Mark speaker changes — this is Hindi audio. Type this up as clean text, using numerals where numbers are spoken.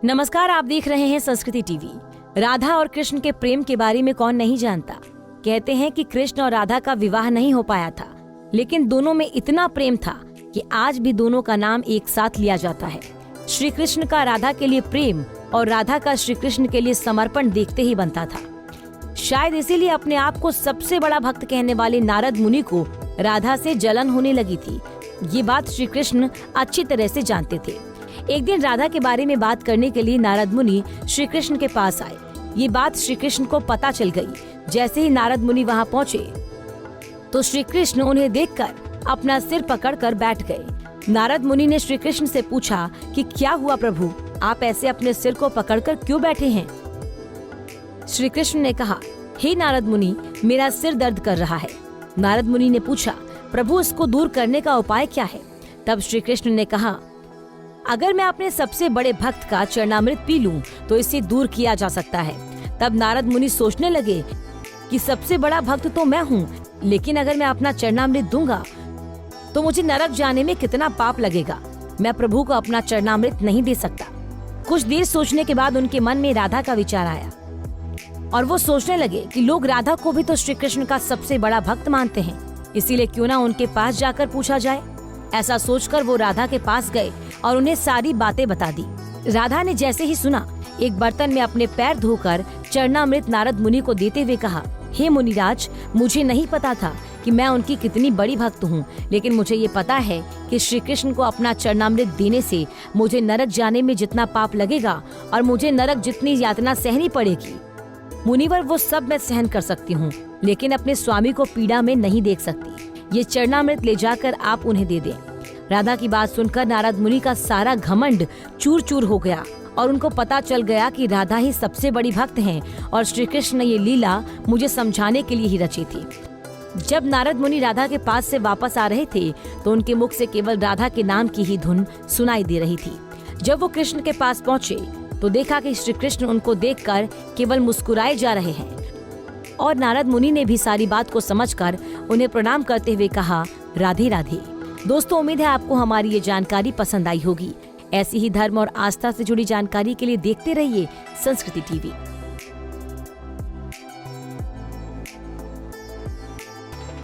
Speaker 1: नमस्कार, आप देख रहे हैं संस्कृति टीवी। राधा और कृष्ण के प्रेम के बारे में कौन नहीं जानता। कहते हैं कि कृष्ण और राधा का विवाह नहीं हो पाया था, लेकिन दोनों में इतना प्रेम था कि आज भी दोनों का नाम एक साथ लिया जाता है। श्री कृष्ण का राधा के लिए प्रेम और राधा का श्री कृष्ण के लिए समर्पण देखते ही बनता था। शायद इसीलिए अपने आप को सबसे बड़ा भक्त कहने वाले नारद मुनि को राधा से जलन होने लगी थी। ये बात श्री कृष्ण अच्छी तरह से जानते थे। एक दिन राधा के बारे में बात करने के लिए नारद मुनि श्री कृष्ण के पास आए। ये बात श्री कृष्ण को पता चल गई। जैसे ही नारद मुनि वहाँ पहुँचे तो श्री कृष्ण उन्हें देखकर अपना सिर पकड़कर बैठ गए। नारद मुनि ने श्री कृष्ण से पूछा कि क्या हुआ प्रभु, आप ऐसे अपने सिर को पकड़कर क्यों बैठे हैं। श्री कृष्ण ने कहा, हे नारद मुनि, मेरा सिर दर्द कर रहा है। नारद मुनि ने पूछा, प्रभु इसको दूर करने का उपाय क्या है। तब श्री कृष्ण ने कहा, अगर मैं अपने सबसे बड़े भक्त का चरणामृत पी लूं तो इसे दूर किया जा सकता है। तब नारद मुनि सोचने लगे कि सबसे बड़ा भक्त तो मैं हूँ, लेकिन अगर मैं अपना चरणामृत दूंगा तो मुझे नरक जाने में कितना पाप लगेगा। मैं प्रभु को अपना चरणामृत नहीं दे सकता। कुछ देर सोचने के बाद उनके मन में राधा का विचार आया और वो सोचने लगे कि लोग राधा को भी तो श्री कृष्ण का सबसे बड़ा भक्त मानते हैं, इसीलिए क्यों ना उनके पास जाकर पूछा जाए। ऐसा सोचकर वो राधा के पास गए और उन्हें सारी बातें बता दी। राधा ने जैसे ही सुना, एक बर्तन में अपने पैर धोकर चरणामृत नारद मुनि को देते हुए कहा, हे मुनिराज, मुझे नहीं पता था कि मैं उनकी कितनी बड़ी भक्त हूँ, लेकिन मुझे ये पता है कि श्री कृष्ण को अपना चरणामृत देने से मुझे नरक जाने में जितना पाप लगेगा और मुझे नरक जितनी यातना सहनी पड़ेगी, मुनिवर वो सब मैं सहन कर सकती हूँ, लेकिन अपने स्वामी को पीड़ा में नहीं देख सकती। ये चरणामृत ले जाकर आप उन्हें दे दें। राधा की बात सुनकर नारद मुनि का सारा घमंड चूर चूर हो गया और उनको पता चल गया कि राधा ही सबसे बड़ी भक्त हैं और श्री कृष्ण ने ये लीला मुझे समझाने के लिए ही रची थी। जब नारद मुनि राधा के पास से वापस आ रहे थे तो उनके मुख से केवल राधा के नाम की ही धुन सुनाई दे रही थी। जब वो कृष्ण के पास पहुँचे तो देखा कि श्री कृष्ण उनको देखकर केवल मुस्कुराए जा रहे हैं और नारद मुनि ने भी सारी बात को समझकर उन्हें प्रणाम करते हुए कहा, राधे राधे। दोस्तों, उम्मीद है आपको हमारी ये जानकारी पसंद आई होगी। ऐसी ही धर्म और आस्था से जुड़ी जानकारी के लिए देखते रहिए संस्कृति टीवी।